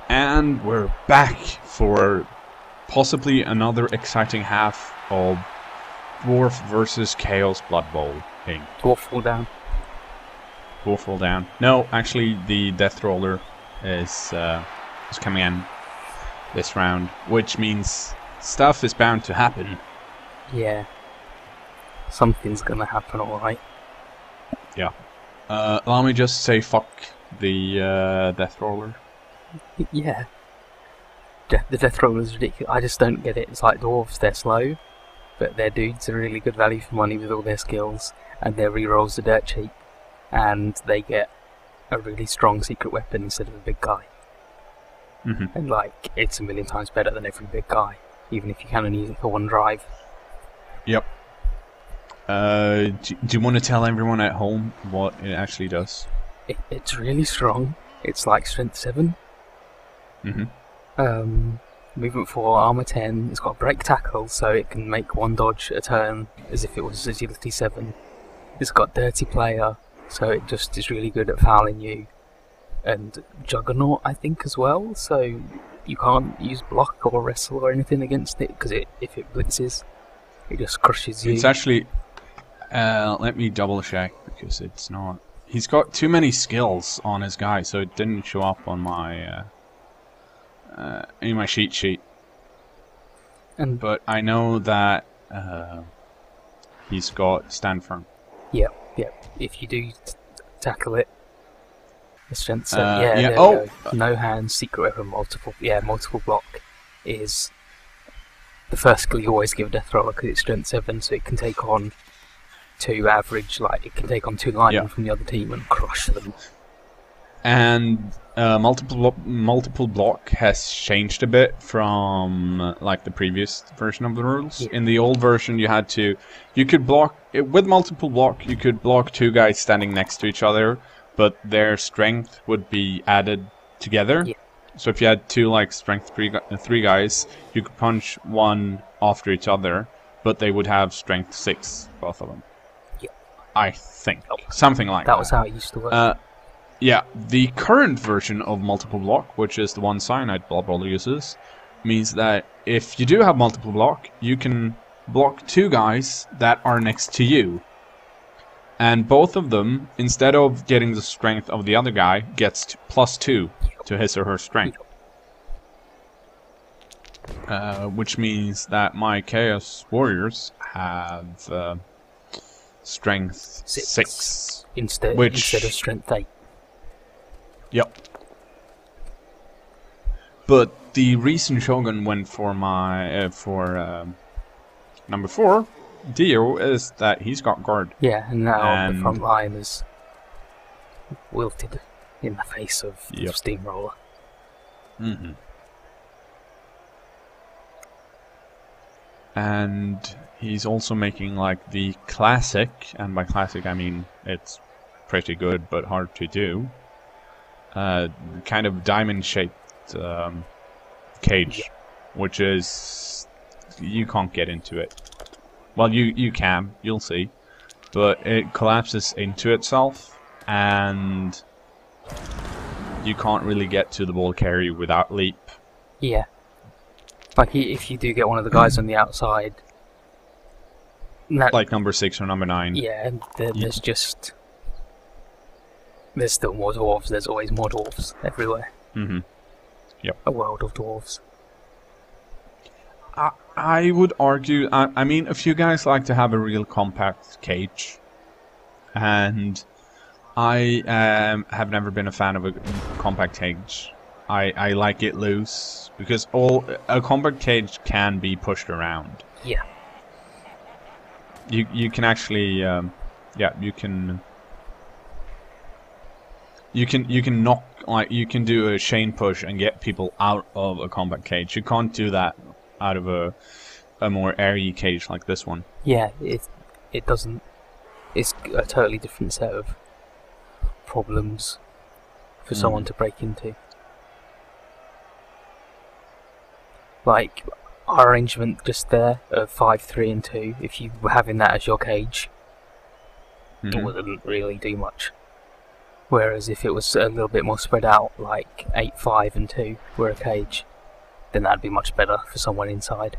And we're back for possibly another exciting half of Dwarf versus Chaos Blood Bowl. Dwarf fall down. Dwarf fall down. No, actually the Death Roller is coming in this round, which means stuff is bound to happen. Yeah. Something's gonna happen, alright. Yeah. Allow me just say fuck the Death Roller. Yeah. The Death Roller is ridiculous. I just don't get it. It's like dwarves, they're slow, but their dudes are really good value for money with all their skills, and their rerolls are dirt cheap, and they get a really strong secret weapon instead of a big guy. And like, it's a million times better than every big guy, even if you can only use it for one drive. Yep. Do you want to tell everyone at home what it actually does? It's really strong. It's like strength 7. Movement 4, armor 10. It's got break tackle, so it can make one dodge a turn as if it was agility 7. It's got dirty player, so it just is really good at fouling you. And Juggernaut, I think, as well, so you can't use block or wrestle or anything against it, because if it blitzes, it just crushes you. It's actually... let me double check, because it's not... He's got too many skills on his guy, so it didn't show up on my... in my cheat sheet. But I know that he's got stand firm. Yep. If you do tackle it, the strength 7. No hands, secret weapon, multiple block is the first skill you always give a Death Roller because it's strength 7, so it can take on 2 average, like it can take on 2 linemen from the other team and crush them. And multiple block has changed a bit from like the previous version of the rules. In the old version, you could block with multiple block. You could block 2 guys standing next to each other, but their strength would be added together. So if you had 2 like strength 3 guys, you could punch 1 after each other, but they would have strength 6, both of them. I think something like that. That was how it used to work. Yeah, the current version of multiple block, which is the one Cyanide Blood Roller uses, means that if you do have multiple block, you can block 2 guys that are next to you. And both of them, instead of getting the strength of the other guy, gets +2 to his or her strength. Which means that my Chaos Warriors have strength 6. Instead of strength 8. Yep. But the reason Shogun went for my number 4, Dio, is that he's got guard. Yeah, and now the front line is wilted in the face of Steamroller. And he's also making like the classic, and by classic I mean it's pretty good but hard to do, kind of diamond-shaped cage, which is, you can't get into it. Well, you can, you'll see, but it collapses into itself, and you can't really get to the ball carrier without leap. Yeah. Like, if you do get one of the guys on the outside... like number 6 or number 9. Yeah, then there's just... There's still more dwarves, there's always more dwarves everywhere. Yep. A world of dwarves. I would argue... I mean, a few guys like to have a real compact cage. And I have never been a fan of a compact cage. I like it loose, because a compact cage can be pushed around. Yeah. You can actually, you can knock, like, you can do a chain push and get people out of a compact cage. You can't do that out of a more airy cage like this one. Yeah, it doesn't. It's a totally different set of problems for someone to break into. Like, our arrangement just there of 5, 3 and 2, if you were having that as your cage, it wouldn't really do much. Whereas if it was a little bit more spread out, like 8, 5 and 2 were a cage, then that'd be much better for someone inside.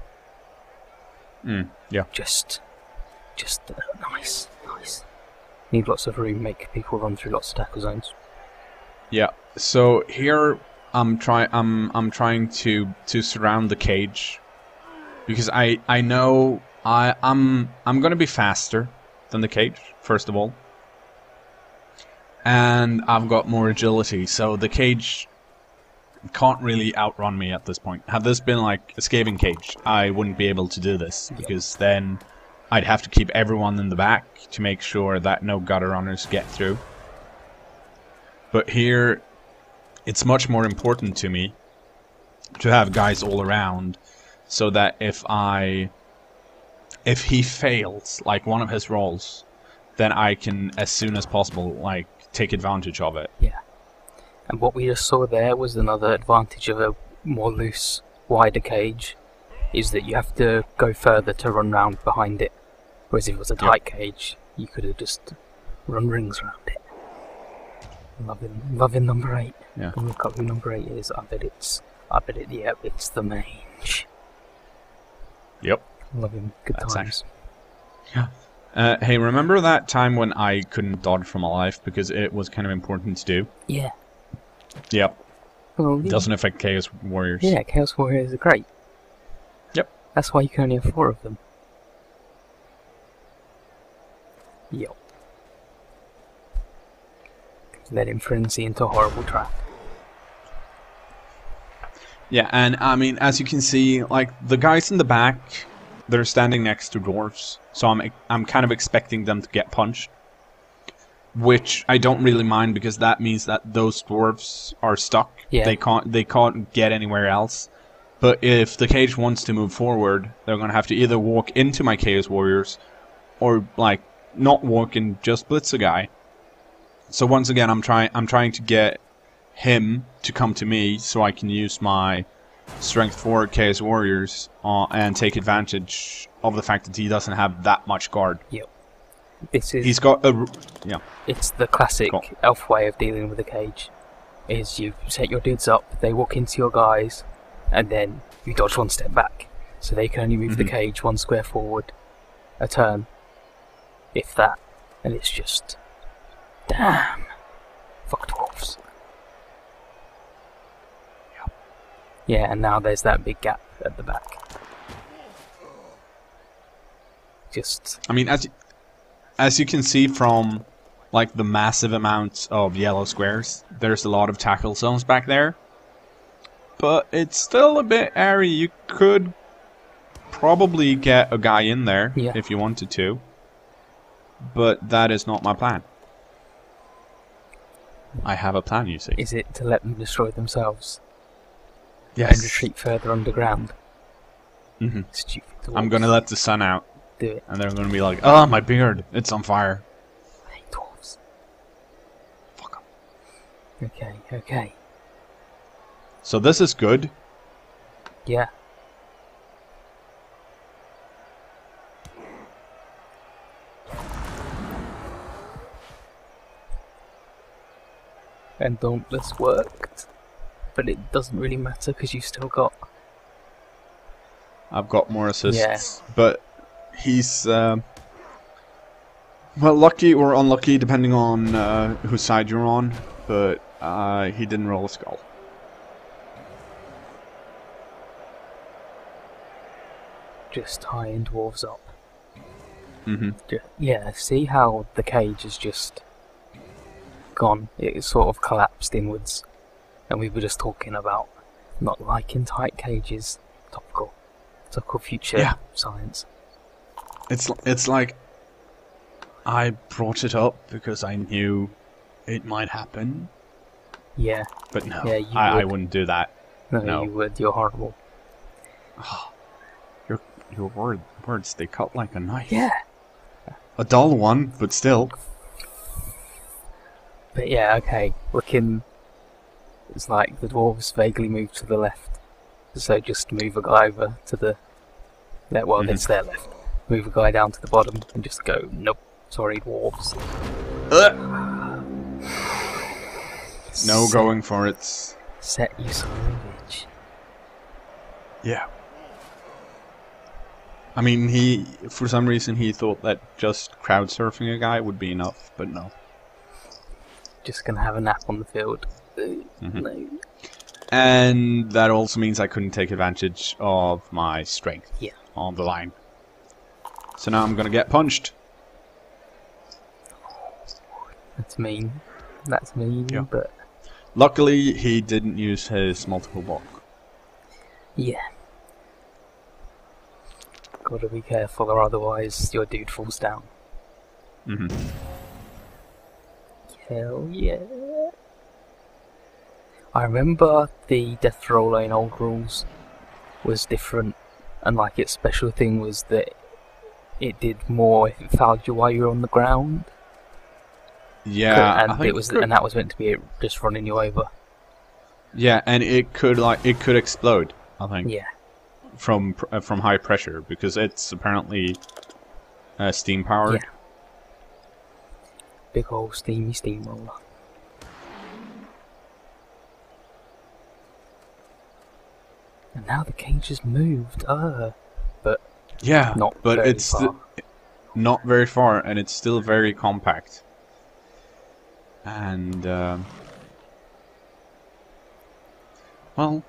Yeah. Just nice. Need lots of room, make people run through lots of tackle zones. Yeah. So here I'm trying to surround the cage because I know I'm gonna be faster than the cage, first of all. And I've got more agility, so the cage can't really outrun me at this point. Had this been like a scaling cage, I wouldn't be able to do this, because then I'd have to keep everyone in the back to make sure that no gutter runners get through. But here, it's much more important to me to have guys all around, so that if he fails, like one of his rolls, then I can, as soon as possible, like, take advantage of it. Yeah. And what we just saw there was another advantage of a more loose, wider cage, is that you have to go further to run round behind it. Whereas if it was a tight cage, you could have just run rings around it. Loving number 8. Yeah. And look up who number 8 is. it's the mange. Yep. Loving good That's times. Yeah. Hey, remember that time when I couldn't dodge for my life because it was kind of important to do? Yeah. Yep. Well, yeah. Doesn't affect Chaos Warriors. Yeah, Chaos Warriors are great. Yep. That's why you can only have 4 of them. Yep. Led in frenzy into a horrible trap. Yeah, and I mean, as you can see, like, the guys in the back, they're standing next to dwarves, so I'm kind of expecting them to get punched. Which I don't really mind, because that means that those dwarves are stuck. Yeah. They can't get anywhere else. But if the cage wants to move forward, they're gonna have to either walk into my Chaos Warriors, or like not walk and just blitz a guy. So once again, I'm trying to get him to come to me so I can use my Strength 4 Chaos Warriors and take advantage of the fact that he doesn't have that much guard. Yep. He's got a... Yeah. It's the classic elf way of dealing with a cage. Is you set your dudes up, they walk into your guys, and then you dodge one step back. So they can only move the cage 1 square forward a turn. If that. And it's just... Damn! Fuck dwarves. Yeah, and now there's that big gap at the back. Just... I mean, as you can see from, like, the massive amounts of yellow squares, there's a lot of tackle zones back there. But it's still a bit airy. You could probably get a guy in there if you wanted to. But that is not my plan. I have a plan, you see. Is it to let them destroy themselves? Yes. And retreat further underground? Stupid dwarves. I'm gonna let the sun out. Do it. And they're gonna be like, oh, my beard, it's on fire. I hate dwarves. Fuck them. Okay. So this is good. Yeah. And Dauntless worked, but it doesn't really matter because you've still got... I've got more assists, but he's, well, lucky or unlucky depending on whose side you're on, but he didn't roll a skull. Just tying dwarves up. Yeah, see how the cage is just gone? It sort of collapsed inwards, and we were just talking about not liking tight cages. Topical future science. It's like I brought it up because I knew it might happen. Yeah. But no, yeah, I wouldn't do that. No, you would. You're horrible. Oh, your words, they cut like a knife. Yeah. A dull one, but still. But yeah, okay. Looking, it's like the dwarves vaguely move to the left. So just move a guy over to the... Well, it's their left. Move a guy down to the bottom and just go, nope, sorry, dwarves. No Set. going for it. Set, you son of a bitch. Yeah. I mean, for some reason, he thought that just crowd surfing a guy would be enough, but no. Just gonna have a nap on the field. No. And that also means I couldn't take advantage of my strength on the line. So now I'm gonna get punched. That's mean. That's mean, but... Luckily, he didn't use his multiple block. Yeah. Gotta be careful, or otherwise your dude falls down. Hell yeah. I remember the death roller in old rules was different, and like its special thing was that it did more if it fouled you while you were on the ground. Yeah, and that was meant to be it just running you over. Yeah, and it could explode. I think. Yeah. From high pressure, because it's apparently steam powered. Yeah. Big old steamy steamroller. And now the cage has moved. But yeah, not but very it's far. Not very far, and it's still very compact. And well,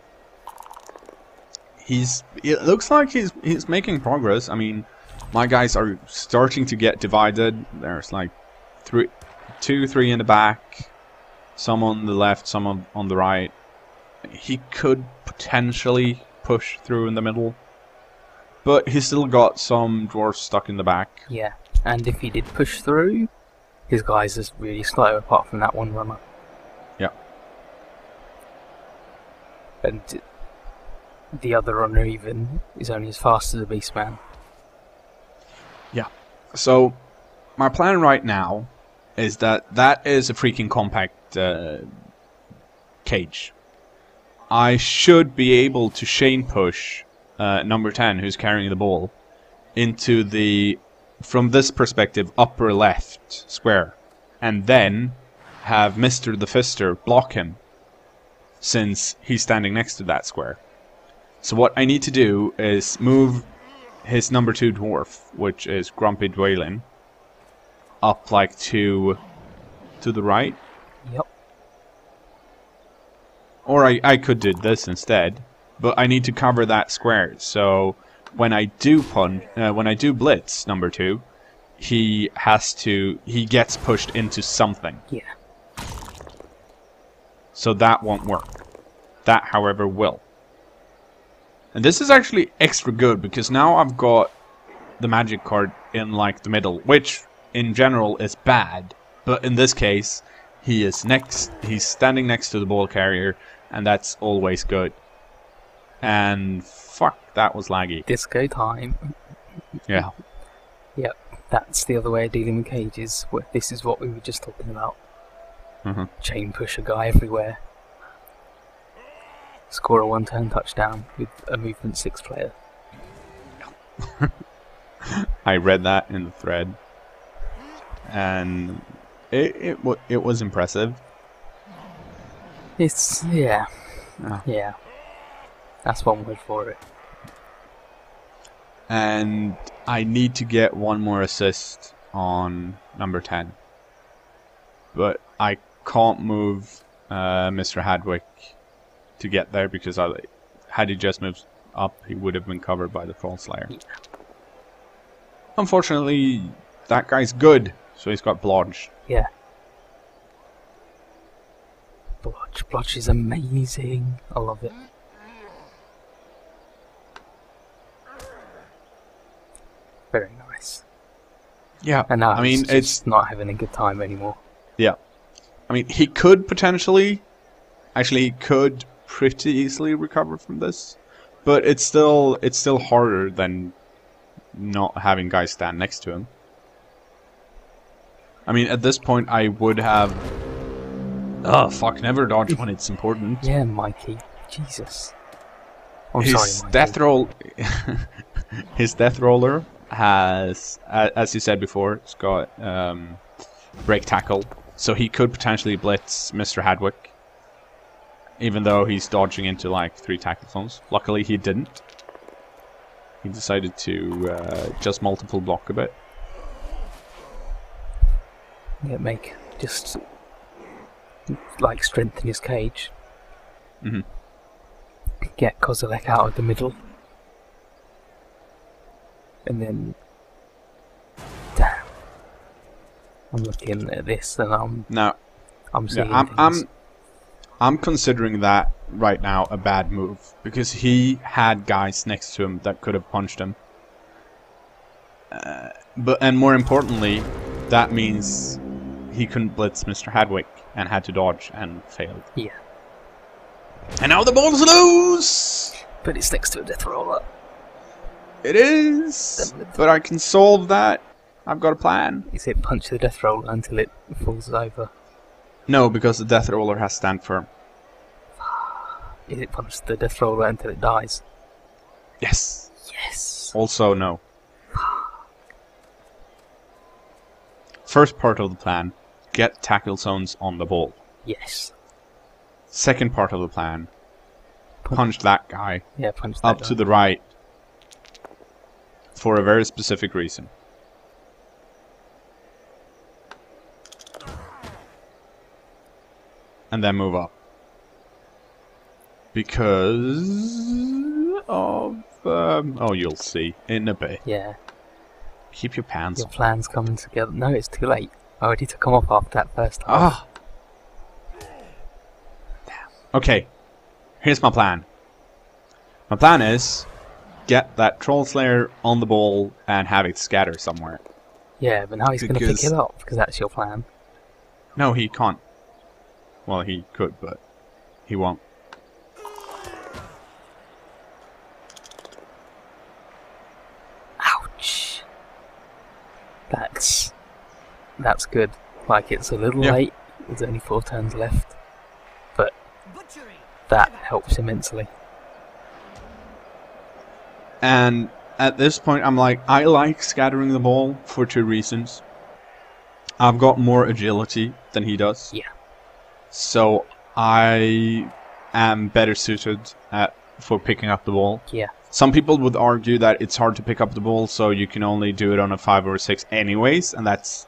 it looks like he's making progress. I mean, my guys are starting to get divided. There's like 3 in the back, some on the left, some on the right. He could potentially push through in the middle, but he's still got some dwarves stuck in the back. Yeah, and if he did push through, his guys are really slow apart from that one runner. Yeah. And the other runner even is only as fast as a beastman. Yeah. So my plan right now is that is a freaking compact cage. I should be able to chain push number 10, who's carrying the ball, into the, from this perspective, upper left square, and then have Mr. the Fister block him, since he's standing next to that square. So what I need to do is move his number 2 dwarf, which is Grumpy Dwalin, up like to the right. Yep. Or I could do this instead, but I need to cover that square. So when I do blitz number 2, he gets pushed into something. Yeah. So that won't work. That, however, will. And this is actually extra good, because now I've got the magic card in like the middle, which in general is bad, but in this case he's standing next to the ball carrier, and that's always good. And fuck, that was laggy. Disco time. Yeah. Yep, that's the other way of dealing with cages. This is what we were just talking about. Chain push a guy everywhere. Score a one-turn touchdown with a movement 6 player. I read that in the thread, and it was impressive. It's yeah. That's one word for it. And I need to get one more assist on number 10, but I can't move Mr. Hadwick to get there, because had he just moved up, he would have been covered by the Troll Slayer. Yeah. Unfortunately, that guy's good, so he's got Blodge. Yeah. Blodge is amazing. I love it. Very nice. Yeah, And now I mean, it's not having a good time anymore. Yeah. I mean, he could potentially... Actually, he could pretty easily recover from this, but it's still harder than not having guys stand next to him. I mean, at this point, I would have... Oh, fuck, never dodge when it's important. Yeah, Mikey. Jesus. I'm His sorry, Mikey. death roll... His death roller has, as you said before, it's got break tackle, so he could potentially blitz Mr. Hadwick. even though he's dodging into like 3 tackle zones. Luckily he didn't. He decided to just multiple block a bit. Yeah, just like strengthen his cage. Mm-hmm. Get Kozilek out of the middle. And then... Damn. I'm looking at this and I'm seeing things. I'm considering that right now a bad move, because he had guys next to him that could have punched him. And more importantly, that means he couldn't blitz Mr. Hadwick and had to dodge and failed. Yeah. And now the ball's loose! But it's next to a death roller. It is! But I can solve that. I've got a plan. Is it punch the death roller until it falls over? No, because the death roller has to stand firm. Is it punch the death roller until it dies? Yes. Yes. Also, no. First part of the plan, get tackle zones on the ball. Yes. Second part of the plan, punch that guy punch that up guy to the right for a very specific reason. And then move up. Because of... oh, you'll see in a bit. Yeah. Keep your pants Your on. plan's coming together. No, it's too late. I already took them off after that first half. Ah! Damn. Okay. Here's my plan. My plan is get that Troll Slayer on the ball and have it scatter somewhere. Yeah, but now he's going to pick it up, because that's your plan. No, he can't. Well, he could, but he won't. Ouch. That's good. Like, it's a little late. There's only 4 turns left. But that helps immensely. And at this point, I'm like, I like scattering the ball for 2 reasons. I've got more agility than he does. Yeah. So I am better suited for picking up the ball. Yeah. Some people would argue that it's hard to pick up the ball, so you can only do it on a 5 or a 6 anyways, and that's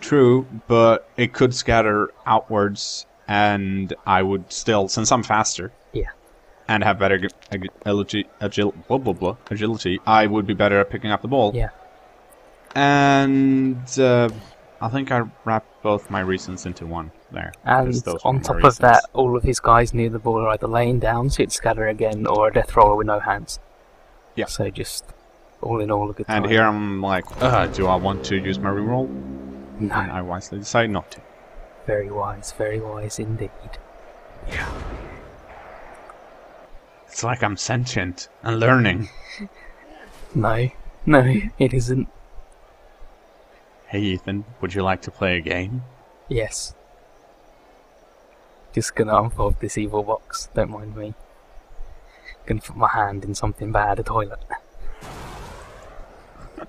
true, but it could scatter outwards, and I would still, since I'm faster, and have better agility, I would be better at picking up the ball. Yeah. And I think I wrapped both my reasons into one there. And on top of that, all of his guys near the ball are either laying down, so it's scatter again, or a death roller with no hands. Yeah. So just, all in all, a good time. And here I'm like, do I want to use my reroll? No. And I wisely decide not to. Very wise indeed. Yeah. It's like I'm sentient and learning. No, it isn't. Hey Ethan, would you like to play a game? Yes. Just gonna unfold this evil box, don't mind me. Gonna put my hand in something bad, a toilet.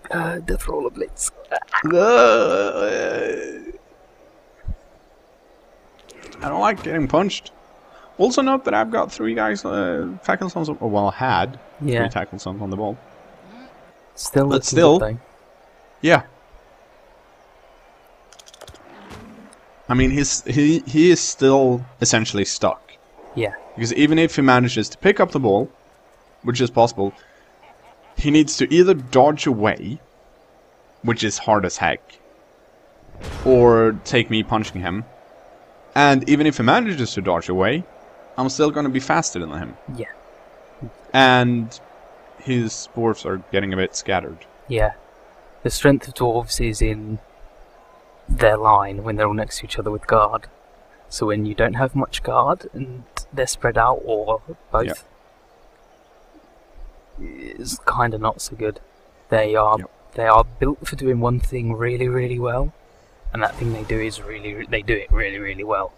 Death roller blitz. I don't like getting punched. Also note that I've got 3 guys tackle zones. Well, had 3 tackle zones on the ball. Still, good, yeah. I mean, he is still essentially stuck. Yeah. Because even if he manages to pick up the ball, which is possible, he needs to either dodge away, which is hard as heck, or take me punching him. And even if he manages to dodge away, I'm still going to be faster than him. Yeah. And his dwarves are getting a bit scattered. Yeah. The strength of dwarves is in their line when they're all next to each other with guard. So when you don't have much guard and they're spread out, or both, it's kind of not so good. They are built for doing one thing really, really well, and that thing they do is they do it really, really well.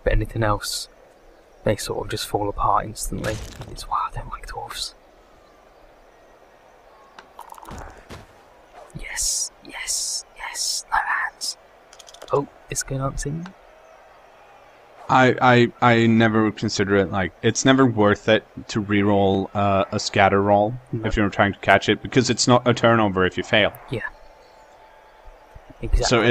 But anything else, they sort of just fall apart instantly. And it's why I don't like dwarves. Yes, no hands. Oh, it's going on. I never consider it like it's never worth it to reroll a scatter roll if you're trying to catch it because it's not a turnover if you fail. Yeah. Exactly. So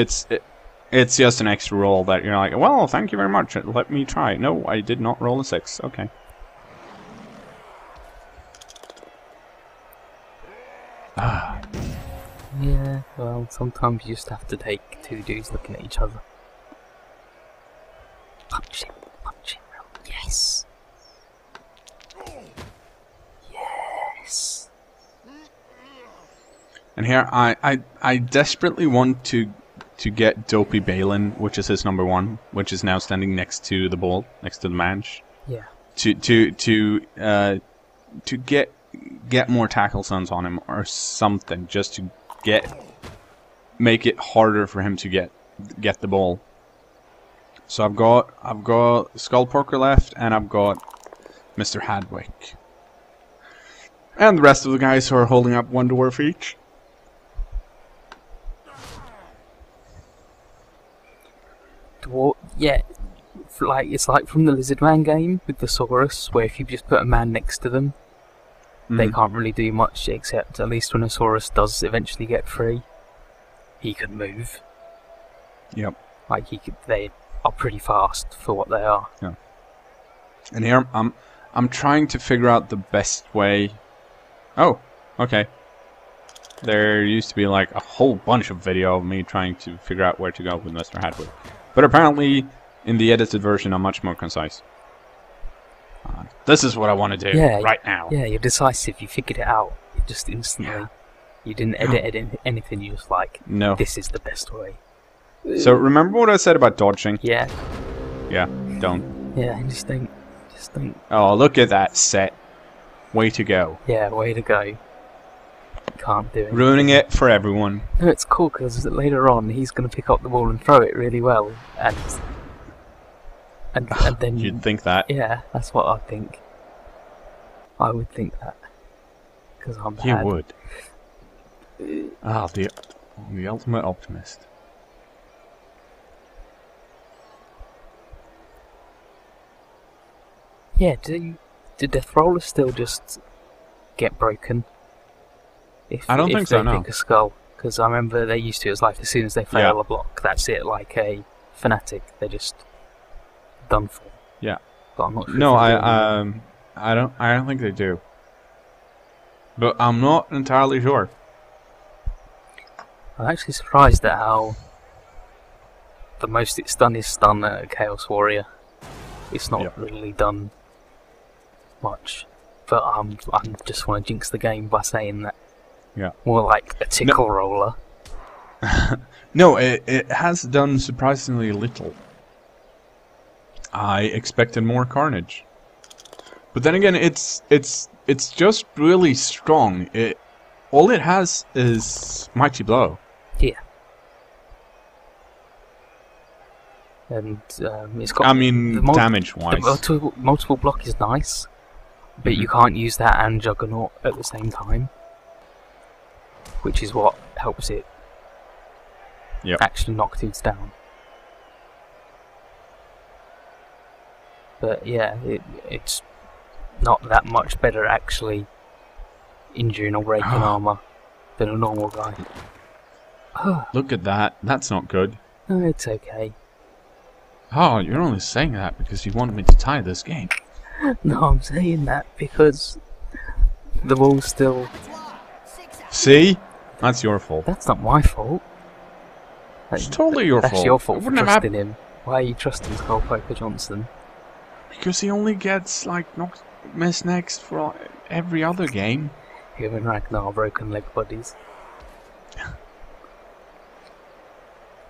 it's just an extra roll that you're like, well, thank you very much. Let me try. No, I did not roll a 6. Okay. Yeah, well, sometimes you just have to take two dudes looking at each other. Punch him, yes! Yes! And here, I desperately want to get Dopey Balin, which is his number 1, which is now standing next to the ball, next to the manch. Yeah. To get more tackle zones on him or something, just to make it harder for him to get the ball. So I've got Skullporker left, and I've got Mr. Hadwick, and the rest of the guys who are holding up 1 dwarf each. Yeah, it's like from the Lizard Man game with the Saurus, where if you just put a man next to them, they can't really do much, except at least when a Saurus does eventually get free, he can move. Yep. Like they are pretty fast for what they are. Yeah. And here I'm trying to figure out the best way. Oh, okay. There used to be like a whole bunch of video of me trying to figure out where to go with Mr. Hadwick. But apparently, in the edited version, I'm much more concise. This is what I want to do right now. Yeah, you're decisive. You figured it out just instantly. Yeah. You didn't edit anything. You just no. This is the best way. So remember what I said about dodging? Yeah. Yeah. Don't. Yeah. Just don't. Oh, look at that set. Way to go. Yeah. Way to go. Can't do it. Ruining it for everyone. No, it's cool because later on he's going to pick up the ball and throw it really well, and then you'd think that. Yeah, that's what I think. I would think that because I'm bad. You would. The ultimate optimist. Yeah. Do death rollers still just get broken? I don't think so, no. If they pick a skull, because I remember they used to. It was like as soon as they fail a block, that's it. Like a fanatic, they're just done for. Yeah. But I'm not sure. No, I don't think they do. But I'm not entirely sure. I'm actually surprised at how the most it's done is stun a Chaos Warrior. It's not really done much. But I just want to jinx the game by saying that. Yeah. More like a tickle roller. No, it has done surprisingly little. I expected more carnage. But then again, it's just really strong. All it has is Mighty Blow. Yeah. And it's got. I mean, damage-wise. The multiple block is nice, but you can't use that and Juggernaut at the same time. Which is what helps it actually knock dudes down. But yeah, it's not that much better actually injuring or breaking armor than a normal guy. Look at that. That's not good. No, it's okay. Oh, you're only saying that because you wanted me to tie this game. No, I'm saying that because the wall's still... See? That's your fault. That's not my fault. It's totally your fault. That's your fault for trusting him. Why are you trusting Skullpoker Johnson? Because he only gets, like, miss next for every other game. Him and Ragnar broken leg buddies.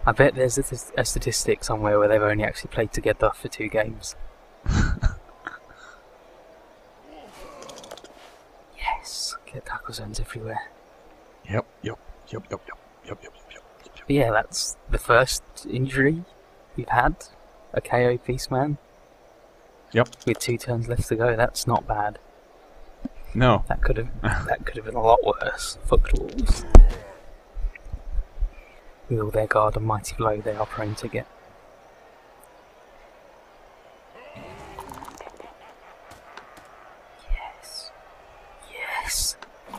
I bet there's a statistic somewhere where they've only actually played together for 2 games. Yes, get tackle zones everywhere. Yep. But yeah, that's the first injury we've had. A KO Beastman. Yep. With 2 turns left to go, that's not bad. No. That could have been a lot worse. Fuck dwarves. With all their guard and mighty blow, they are prone to get.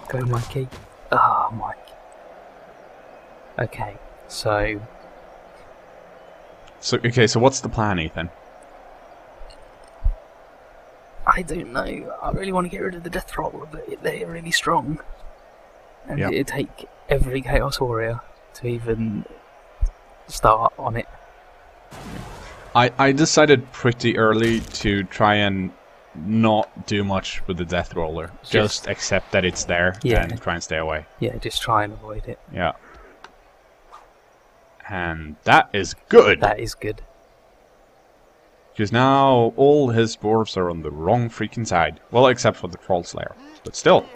Go, Mikey. Ah, Mike. Okay, so... So what's the plan, Ethan? I don't know. I really want to get rid of the Death Roller, but they're really strong. And Yep. it'd take every Chaos Warrior to even start on it. I decided pretty early to try and not do much with the Death Roller. Just accept that it's there and try and stay away. Yeah, just try and avoid it. Yeah. And that is good! That is good. Because now all his dwarves are on the wrong freaking side. Well, except for the Troll Slayer. But still.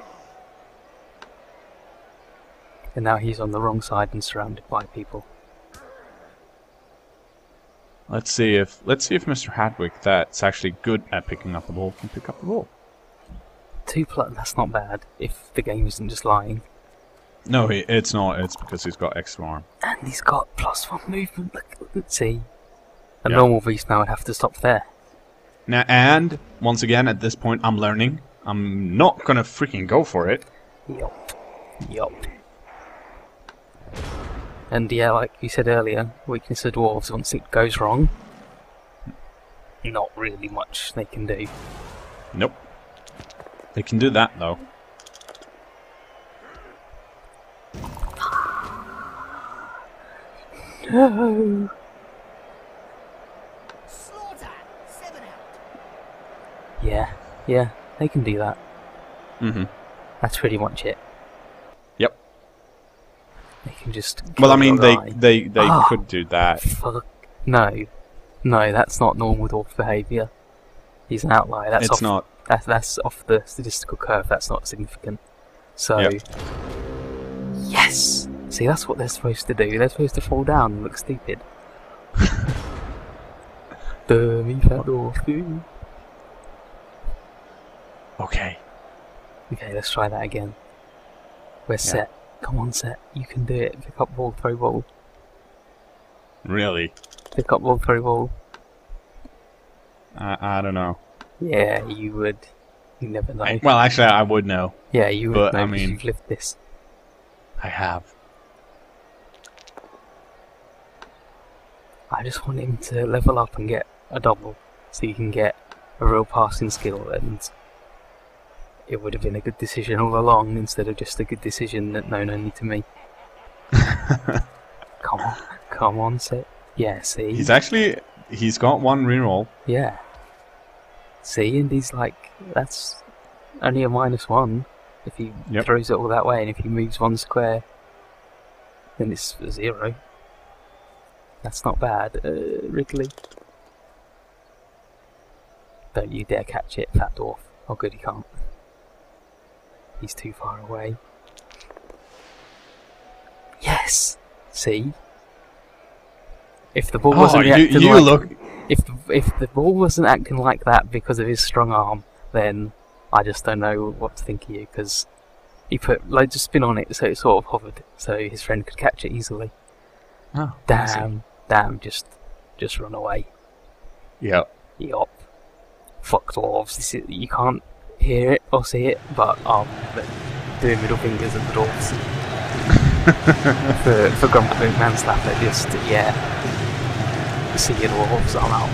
And now he's on the wrong side and surrounded by people. Let's see if Mr. Hadwick, that's actually good at picking up the ball, can pick up the ball. 2+, that's not bad, if the game isn't just lying. No, it's not. It's because he's got extra arm. And he's got +1 movement. Let's see. A normal beast now would have to stop there. Now, and once again, at this point, I'm learning. I'm not gonna freaking go for it. Yup. And yeah, like you said earlier, weakness of dwarves, once it goes wrong, not really much they can do. Nope. They can do that, though. No! Yeah, they can do that. Mm-hmm. That's pretty much it. Yep. They can just... Well, I mean, they could do that. Fuck. No, that's not normal dwarf behaviour. He's an outlier. That's not. That's off the statistical curve. That's not significant. So... Yep. Yes! See, that's what they're supposed to do. They're supposed to fall down and look stupid. Dummy fat dwarf, dude. Okay. Okay, let's try that again. We're set. Come on, set. You can do it. Pick up ball, throw ball. Really? Pick up ball, throw ball. I don't know. Yeah, you would. You never know. Well, actually, I would know. Yeah, you would but, know I because mean, you've lived this. I have. I just want him to level up and get a double, so you can get a real passing skill, and it would have been a good decision all along, instead of just a good decision that known only to me. Come on, set. Yeah, see? He's got one reroll. Yeah. See, and he's like, that's only a -1 if he throws it all that way, and if he moves 1 square, then it's 0. That's not bad, Ridley. Don't you dare catch it, fat dwarf. Oh good, he can't. He's too far away. Yes! See? If the ball wasn't acting if the ball wasn't acting like that because of his strong arm, then I just don't know what to think of you, because he put loads of spin on it so it sort of hovered, so his friend could catch it easily. Oh, Damn, just run away. Yep. Yup. Fuck dwarves. You can't hear it or see it, but doing middle fingers at the dwarves. for Grumpy Manslapper, just, see you dwarves, I'm out.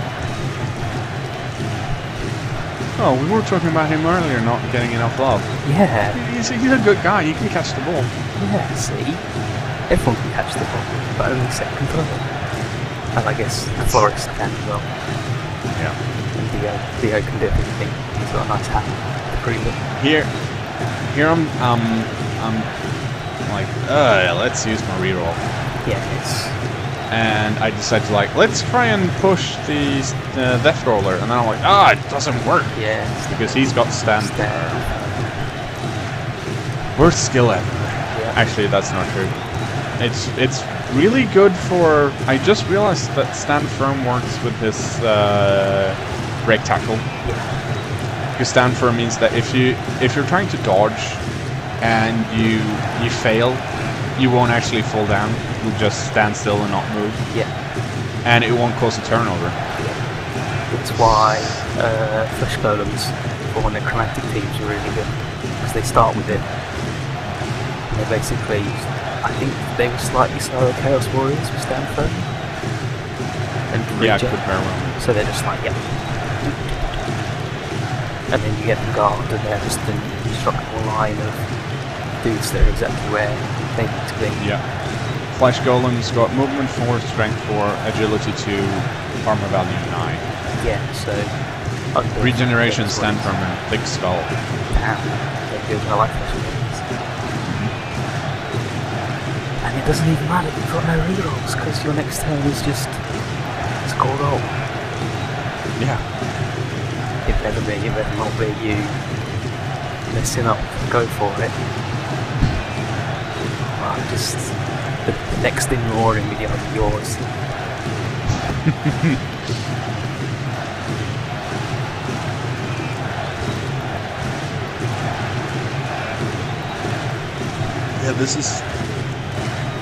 Oh, we were talking about him earlier not getting enough love. Yeah. He's a good guy, he can catch the ball. Yeah, see? Everyone can catch the ball, but only set can throw it. And I guess the florist can as well. Yeah. And Theo can do everything. He's got a nice hat to prove it. Here I'm like, let's use my reroll. Yes. And I decided to let's try and push the Death Roller, and then I'm like, it doesn't work. Yes. Because he's got stand. Worst skill ever. Yeah. Actually, that's not true. It's really good for. I just realized that stand firm works with his break tackle. Yeah. Because stand firm means that if you're trying to dodge and you fail, you won't actually fall down. You'll just stand still and not move. Yeah. And it won't cause a turnover. Yeah. That's why flesh golems for necromantic teams are really good, because they start with it, they're basically, I think they were slightly slower Chaos Warriors with Stand Firm. And Yeah, Regen. could very well. So they're just like, yeah. And then you get the Guard, and they're just an indestructible line of dudes that are exactly where they need to be. Yeah. Flesh Golem's got movement 4, strength 4, agility 2, armor value 9. Yeah, so... Regeneration, stand firm, and thick skull. Damn, they're good. I like those ones. And it doesn't even matter, you've got no rerolls, because your next turn is just... it's called roll. Yeah. It better not be you messing up, go for it. Well, just... the next thing you're ordering video is yours. Yeah,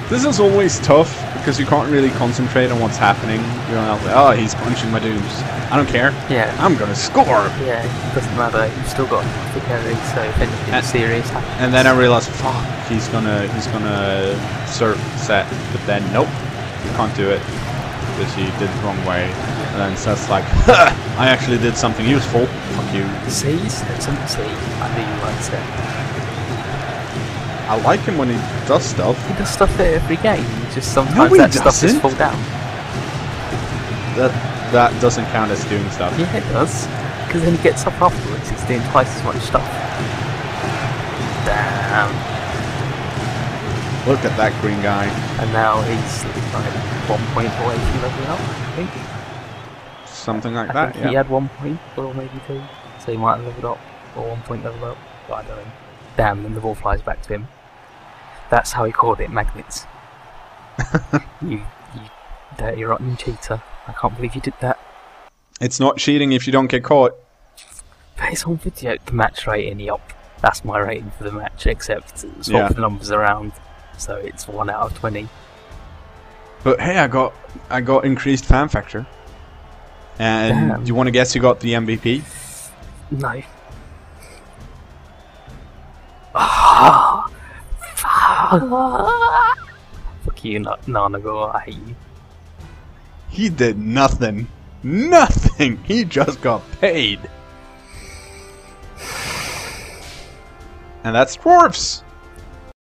this is always tough because you can't really concentrate on what's happening. You're not like, oh, he's punching my dudes. I don't care. Yeah. I'm gonna score. Yeah, it doesn't matter. You've still got the carry, so if anything serious happens. And then I realized, fuck, he's gonna serve set, but then nope, you can't do it because he did it the wrong way. And then so it's like, I actually did something useful. Fuck you. See, I knew you liked it. I like him when he does stuff. He does stuff at every game. Just sometimes No, he that stuff just doesn't. fall down. That doesn't count as doing stuff. Yeah, it does. Because then he gets up afterwards. He's doing twice as much stuff. Damn. Look at that green guy. And now he's like 1 point away from leveling up, I think. Something like I that, think yeah. he had 1 point, or maybe 2. So he might have leveled up, or 1 point leveled up. But I don't know. Damn, then the ball flies back to him. That's how he called it, magnets. you dirty rotten cheater. I can't believe you did that. It's not cheating if you don't get caught. But it's on video. The match rating, yup. That's my rating for the match, except swap the numbers around. So it's 1 out of 20. But hey, I got increased fan factor. And Damn. do you want to guess who got the MVP? No. Ah! Fuck you, Nanago, I hate you. He did nothing. Nothing! He just got paid. And that's dwarfs!